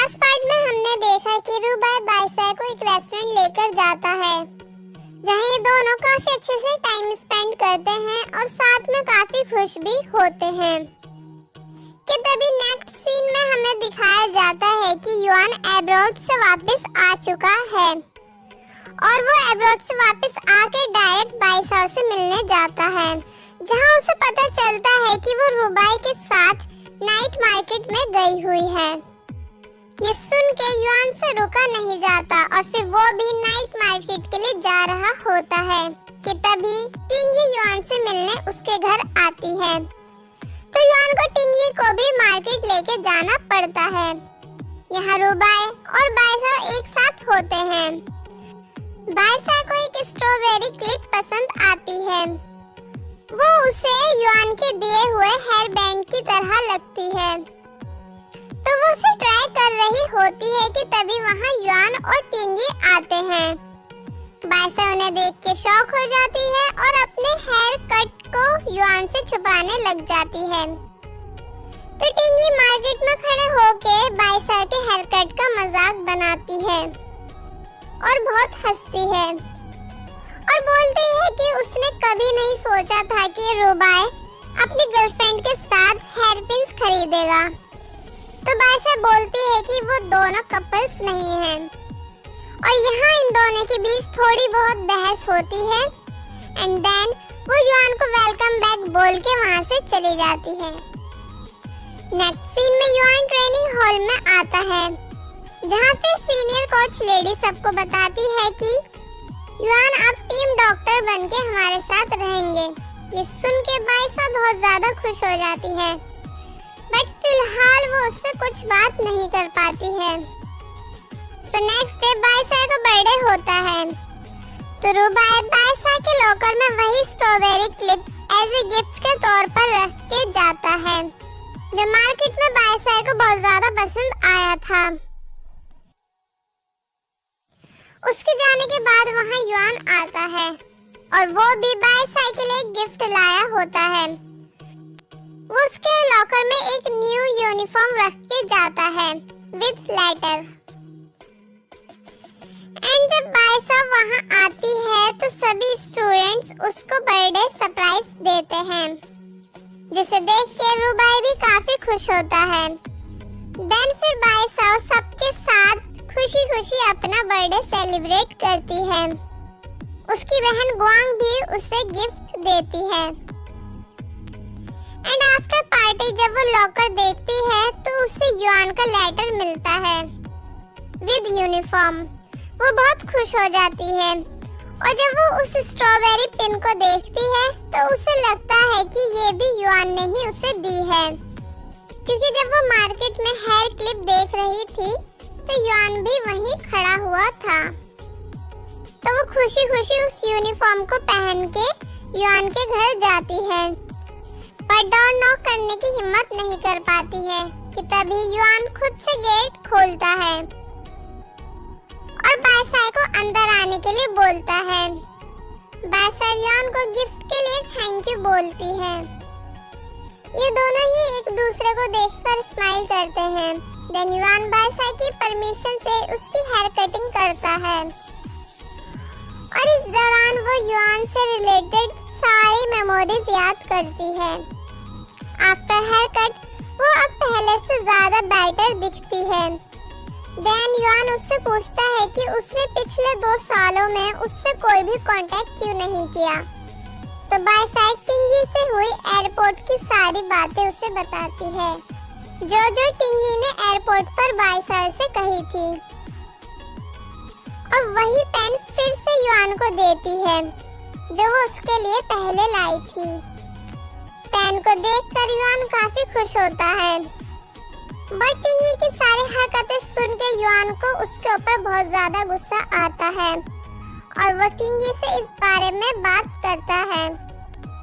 Last part में हमने देखा कि रूबाई बायसाई को एक रेस्टोरेंट लेकर जाता है जहां ये दोनों काफी अच्छे से टाइम स्पेंड करते हैं और साथ में काफी खुश भी होते हैं कि तभी नेक्स्ट सीन में हमें दिखाया जाता है कि युआन एब्रॉड से वापस आ चुका है और वो एब्रॉड से वापस आके डायरेक्ट बायसाई से मिलने जाता है जहां उसे पता चलता है कि वो रूबाई के साथ नाइट मार्केट में गई हुई है। ये सुन के युआन से रुका नहीं जाता और फिर वो भी नाइट मार्केट के लिए जा रहा होता है कि तभी टिंगी युआन से मिलने उसके घर आती है। तो युआन को टिंगी को भी मार्केट लेके जाना पड़ता है। यहाँ रूबाई और बायसाई एक साथ होते हैं। बायसाई को एक स्ट्रॉबेरी क्लिप पसंद आती है। वो उसे युआन के दिए हुए हेयर बैंड की तरह लगती है तो वो उसे ट्राई कर रही होती है कि तभी वहाँ युआन और टिंगी आते हैं। बायसाई उन्हें देख के शॉक हो जाती है और अपने हेयर कट को युआन से छुपाने लग जाती है। तो टिंगी मार्केट में खड़े होके बायसाई के हेयर कट का मजाक बनाती है और बहुत हंसती है और बोलती है कि उसने कभी नहीं सोचा था कि रूबाई अपनी गर्लफ्रेंड के साथ हेयर पिन्स खरीदेगा। तो बायसाई बोलती है कि वो दोनों कपल्स नहीं हैं और यहाँ इन दोनों के बीच थोड़ी बहुत बहस होती है एंड देन वो युआन को वेलकम बैक बोल के वहाँ से चली जाती है। नेक्स्ट सीन में युआन ट्रेनिंग हॉल में आता है जहाँ फिर सीनियर कोच लेडी सबको बताती है कि युआन अब टीम डॉक्टर बनके हमारे साथ रहेंगे। ये सुन के बायसाई बहुत ज्यादा खुश हो जाती है बट फिलहाल वो उससे कुछ बात नहीं कर पाती है। सो नेक्स्ट डे बायसाई का बर्थडे होता है तो रूबाई बायसाई के लॉकर में वही strawberry clip as a gift के तौर पर रख के जाता है जो मार्केट में बायसाई को बहुत ज्यादा पसंद आया था। उसके जाने के बाद वहाँ युआन आता है और वो भी बायसाई के लिए गिफ्ट लाया होता है। वो उसके लॉकर में एक न्यू यूनिफॉर्म रख के जाता है विद लेटर एंड जब बायसाई वहाँ आती है तो सभी स्टूडेंट्स उसको बर्थडे सरप्राइज देते हैं जिसे देख के रूबाई भी काफी खुश होता है। देन फिर बायसाई सबके साथ खुशी खुशी अपना बर्थडे सेलिब्रेट करती है। उसकी बहन गुआंग भी उसे गिफ्ट देती है एंड आफ्टर पार्टी जब वो लॉकर देखती है तो उसे युआन का लेटर मिलता है विद यूनिफॉर्म। वो बहुत खुश हो जाती है और जब वो उस स्ट्रॉबेरी पिन को देखती है तो उसे लगता है कि ये भी युआन ने ही उसे दी है क्योंकि जब वो मार्केट में हेयर क्लिप देख रही थी तो युआन भी वहीं खड़ा हुआ था। तो वो खुशी खुशी उस यूनिफॉर्म को पहन के युआन के घर जाती है पर डोर नॉक करने की हिम्मत नहीं कर पाती है कि तभी युआन खुद से गेट खोलता है और बायसाई को अंदर आने के लिए बोलता है। बायसाई युआन को गिफ्ट के लिए थैंक यू बोलती है। ये दोनों ही एक दूसरे को देखकर स्माइल करते हैं। देन युआन बायसाई की परमिशन से उसकी हेयर कटिंग करता है और इस दौरान वो युआन से रिलेटेड सारी मेमोरीज याद करती है। आफ्टर हेयर कट वो अब पहले से ज्यादा बेटर दिखती है। देन युआन उससे पूछता है कि उसने पिछले 2 सालों में उससे कोई भी कांटेक्ट क्यों नहीं किया। तो बायसाई टिंगी से हुई एयरपोर्ट की सारी बातें उसे बताती है जो टिंगी ने एयरपोर्ट पर बायसाई से कही थी और वही पेन फिर से युआन को देती है जो वो उसके लिए पहले लाई थी। पेन को देखकर युआन काफी खुश होता है बट टिंगी की सारी हरकतें सुन के युआन को उसके ऊपर बहुत ज्यादा गुस्सा आता है और वो टिंगी से इस बारे में बात करता है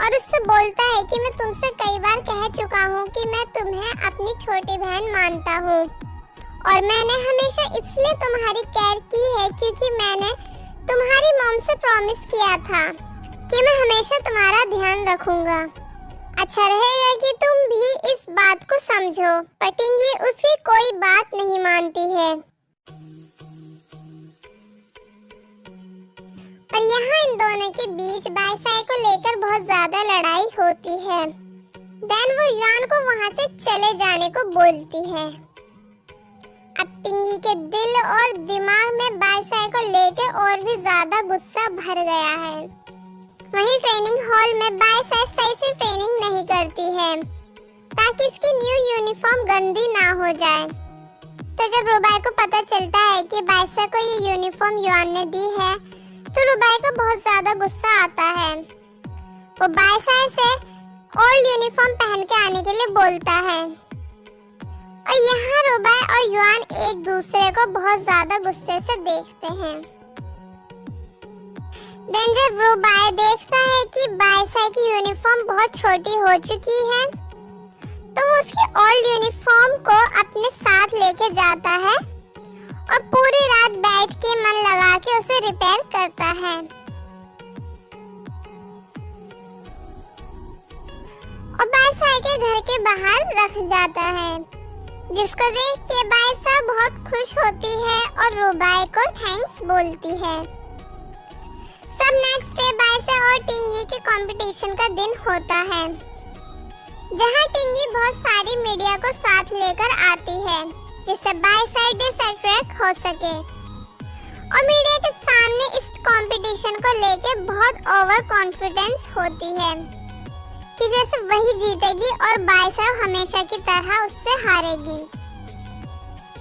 और उससे बोलता है कि मैं तुमसे कई बार कह चुका हूँ कि मैं तुम्हें अपनी छोटी बहन मानता हूँ और मैंने हमेशा इसलिए तुम्हारी केयर की है क्योंकि मैंने तुम्हारी मॉम से प्रॉमिस किया था कि मैं हमेशा तुम्हारा ध्यान रखूंगा। अच्छा रहेगा कि तुम भी इस बात को समझो। पर टिंगी उसकी कोई बात नहीं मानती जाती है और यहाँ इन दोनों के बीच बाईसाई को लेकर बहुत ज्यादा लड़ाई होती है। देन वो युआन को वहाँ से चले जाने को बोलती है। अब टिंगी के दिल और दिमाग में बाईसाई को लेकर और भी ज्यादा गुस्सा भर गया है। वहीं ट्रेनिंग हॉल में बाईसाई सही से ट्रेनिंग नहीं करती है ताकि इसकी न्यू यूनिफॉर्म गंदी ना हो जाए। तो जब रुबाई को पता चलता है कि बाईसाई को ये यूनिफॉर्म युआन ने दी है तो रुबाई को बहुत ज्यादा गुस्सा आता है। वो बाईसाई से ओल्ड यूनिफॉर्म पहन के आने के लिए बोलता है और यहाँ रुबाई और युआन एक दूसरे को बहुत ज्यादा गुस्से से देखते हैं। देन जब रुबाई देखता है कि बाईसाई की यूनिफॉर्म बहुत छोटी हो चुकी है तो वो उसकी ओल्ड यूनिफॉर्म को अपने साथ लेके जाता है और पूरी रात बैठ के मन लगा के उसे रिपेयर करता है। और बाईसाई के घर के बाहर रख जाता है, जिसको देख के बाईसाई बहुत खुश होती है और रुबाई को थैंक्स बोलती है। सब नेक्स्ट डे बाईसाई और टिंगी के कंपटीशन का दिन होता है, जहां टिंगी बहुत सारी मीडिया को साथ लेकर आती है जिससे बाईसाई डिसअट्रैक्ट हो सके और मीडिया के सामने इस कंपटीशन को लेके बहुत ओवर कॉन्फिडेंस होती है कि जैसे वही जीतेगी और बाईसाई हमेशा की तरह उससे हारेगी।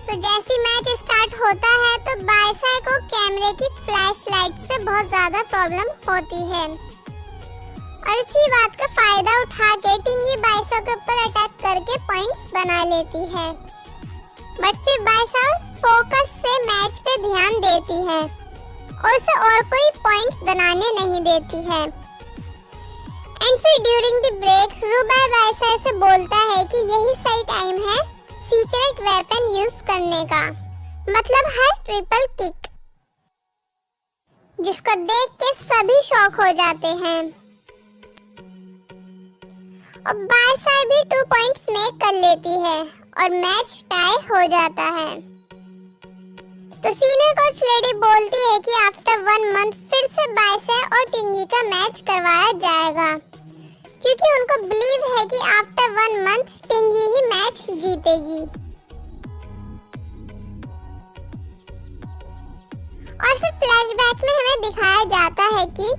तो जैसे मैच स्टार्ट होता है तो बाईसाई को कैमरे की फ्लैश लाइट से बहुत ज्यादा प्रॉब्लम होती है और इसी बात का फायदा उठा के टिंगी बाईसाई के ऊपर अटैक करके पॉइंट्स बना लेती है। बट फिर बाईसाई फोकस से मैच पे ध्यान देती है और उसे और कोई पॉइंट्स बनाने नहीं देती है। एंड फिर ड्यूरिंग द ब्रेक रुबाई बाईसाई से बोलता है कि यही सही टाइम है सीक्रेट वेपन यूज करने का, मतलब है ट्रिपल किक, जिसको देख के सभी शॉक हो जाते हैं। और बाईसाई भी 2 पॉइंट्स मेक कर लेती है और मैच टाई हो जाता है। तो सीनियर कोच लेडी बोलती है कि आफ्टर 1 मंथ फिर से बाईसाई और टिंगी का मैच करवाया जाएगा, क्योंकि उनको बिलीव है कि आफ्टर 1 मंथ टिंगी ही मैच जीतेगी। और फिर फ्लैशबैक में हमें दिखाया जाता है कि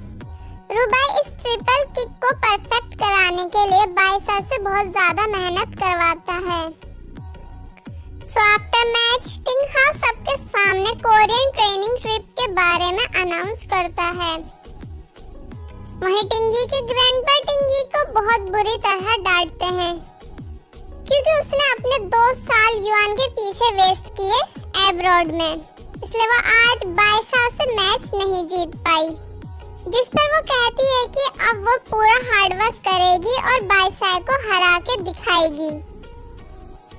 रुबाई इस ट्रिपल किक को परफेक्ट कराने के लिए बाईसाई से बहुत ज्यादा मेहनत करवाता है। सो आफ्टर मैच टिंगहा सबके सामने कोरियन ट्रेनिंग ट्रिप के बारे में अनाउंस करता है। वहीं टिंगी के ग्रैंडपा टिंगी को बहुत बुरी तरह डांटते हैं क्योंकि उसने अपने 2 साल युआन के पीछे वेस्ट किए एब्रॉड में, इसलिए वो आज बाईसाई से मैच नहीं जीत पाई। जिस पर वो कहती है कि अब वो पूरा हार्डवर्क करेगी और बाईसाई को हरा के दिखाएगी।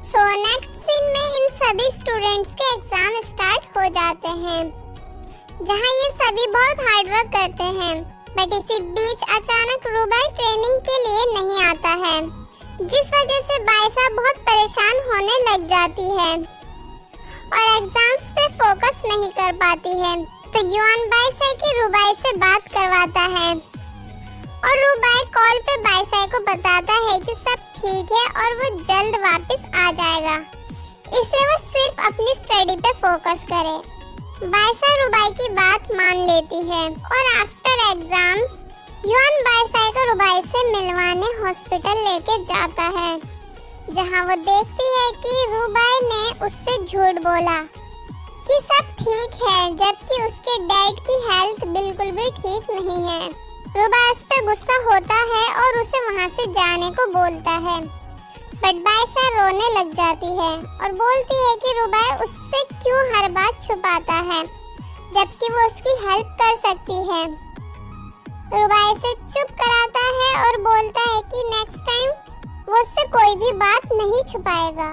सो नेक्स्ट सीन में इन सभी स्टूडेंट्स के एग्जाम स्टार्ट हो जाते हैं, जहां ये सभी बहुत हार्डवर्क करते हैं। बट इसी बीच अचानक रुबाई ट्रेनिंग के लिए नहीं आता है, जिस वजह से बाईसाई बहुत परेशान होने लग जाती है और एग्जाम्स पे फोकस नहीं कर पाती है। तो युआन बाईसाई की रुबाई से बात करवाता है और रुबाई कॉल पे बाईसाई को बताता है कि सब ठीक है और वो जल्द वापस आ जाएगा, इसलिए वो सिर्फ अपनी स्टडी पे फोकस करे। बाईसाई रुबाई की बात मान लेती है और आफ्टर एग्जाम्स युआन बाईसाई को रुबाई से मिलवाने हॉस्पिटल लेके जाता है, जहां वो देखती है कि रुबाई ने उससे झूठ बोला कि सब ठीक है, जबकि उसके डैड की हेल्थ बिल्कुल भी ठीक नहीं है। रुबाई उस पे गुस्सा होता है और उसे वहां से जाने को बोलता है, बट बाईसाई रोने लग जाती है और बोलती है कि रुबाई उससे क्यों हर बात छुपाता है, जबकि वो उसकी हेल्प कर सकती है। रुबाई से चुप कराता है और बोलता है कि नेक्स्ट टाइम वो उससे कोई भी बात नहीं छुपाएगा।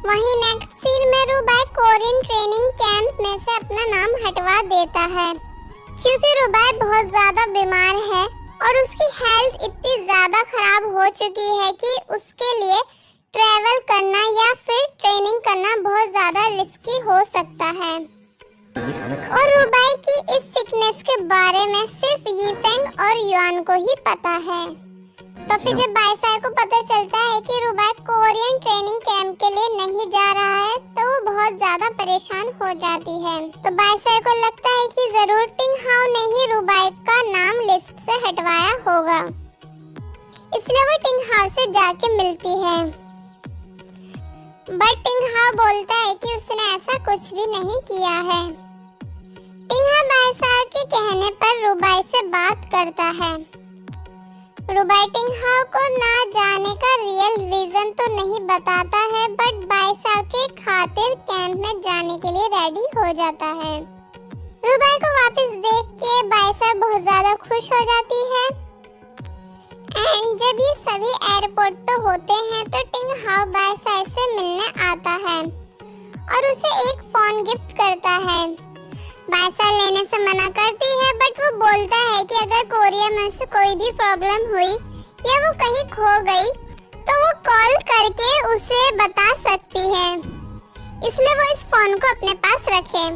वहीं नेक्स्ट सीन में रुबाई कोरियन ट्रेनिंग कैंप में से अपना नाम हटवा देता है, क्योंकि रुबाई बहुत ज्यादा बीमार है और उसकी हेल्थ इतनी ज्यादा खराब हो चुकी है कि उसके लिए ट्रैवल करना ही पता है। तो फिर जब बाईसाई को पता चलता है कि रुबाई कोरियन ट्रेनिंग कैंप के लिए नहीं जा रहा है तो वो बहुत ज्यादा परेशान हो जाती है। तो बाईसाई को लगता है कि जरूर टिंग हाओ ने ही रुबाई का नाम लिस्ट से हटवाया होगा, इसलिए वो टिंग हाओ से जाके मिलती है। बट टिंग हाओ बोलता है कि उसने ऐसा कुछ भी नहीं किया है। टिंग हाओ बाईसाई के कहने पर रुबाई से बात करता है। रुबाई टिंग हाओ को ना जाने का रियल रीजन तो नहीं बताता है, बट बाईसाई के खातिर कैंप में जाने के लिए रेडी हो जाता है। रुबाई को वापस देख के बाईसाई बहुत ज्यादा खुश हो जाती है। एंड जब ये सभी एयरपोर्ट पे होते हैं तो टिंग हाओ बाईसाई से मिलने आता है और उसे एक फोन गिफ्ट करता है। बाईसाई लेने से मना करती है, बट वो बोलता है कि अगर कोरिया में उसे कोई भी प्रॉब्लम हुई या वो कहीं खो गई तो वो कॉल करके उसे बता सकती है, इसलिए वो इस फोन को अपने पास रखे।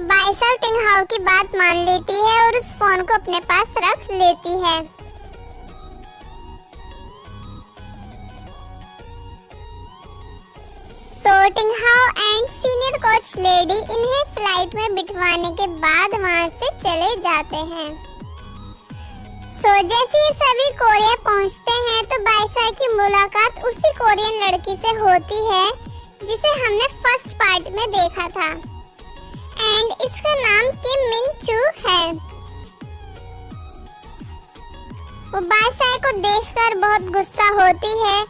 बाईसाई टिंग हाओ की बात मान लेती है और उस फोन को अपने पास रख लेती है। टिंग हाओ एंड सीनियर कोच लेडी इन्हें फ्लाइट में बिठवाने के बाद वहां से चले जाते हैं। जैसे ही सभी कोरिया पहुंचते हैं तो बाईसाई की मुलाकात उसी कोरियन लड़की से होती है जिसे हमने फर्स्ट पार्ट में देखा था, एंड इसका नाम किम मिन चू है। वो बाईसाई को देखकर बहुत गुस्सा होती है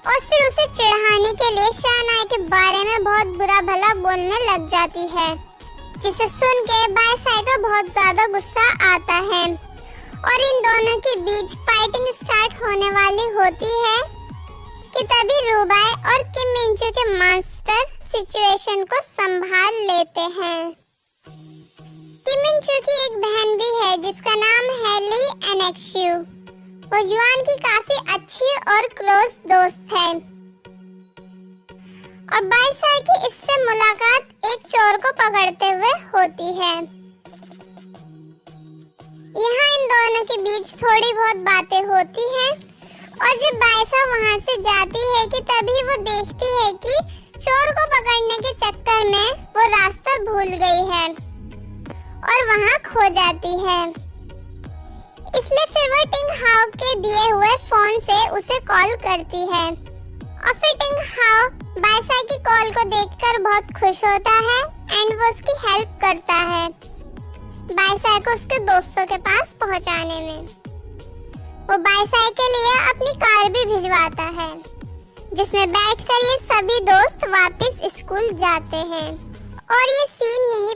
और फिर उसे चिढ़ाने के लिए शानाई के बारे में बहुत बुरा भला बोलने लग जाती है, जिसे सुन के बाईसाई को बहुत ज्यादा गुस्सा आता है और इन दोनों के बीच फाइटिंग स्टार्ट होने वाली होती है कि तभी रुबाई और किम मिन-चू के मास्टर सिचुएशन को संभाल लेते हैं। किम मिन-चू की एक बहन भी है जिसका नाम है ली एनेक्शियो। वो युआन की काफी अच्छी और क्लोज दोस्त है और बाईसाई की इससे मुलाकात एक चोर को पकड़ते हुए होती है। यहाँ इन दोनों के बीच थोड़ी बहुत बातें होती हैं और जब बाईसाई वहाँ से जाती है कि तभी वो देखती है कि चोर को पकड़ने के चक्कर में वो रास्ता भूल गई है और वहाँ खो जाती है। इसलिए फिर वो टिंग हाओ के दिए हुए फोन से उसे कॉल करती है और फिर टिंग हाओ बाईसाई की कॉल को देखकर बहुत खुश होता है एंड वो उसकी हेल्प करता है बाईसाई को उसके दोस्तों के पास पहुंचाने में। वो बाईसाई के लिए अपनी कार भी भिजवाता है जिसमें बैठकर ये सभी दोस्त वापस स्कूल जाते हैं और ये सीन यहीं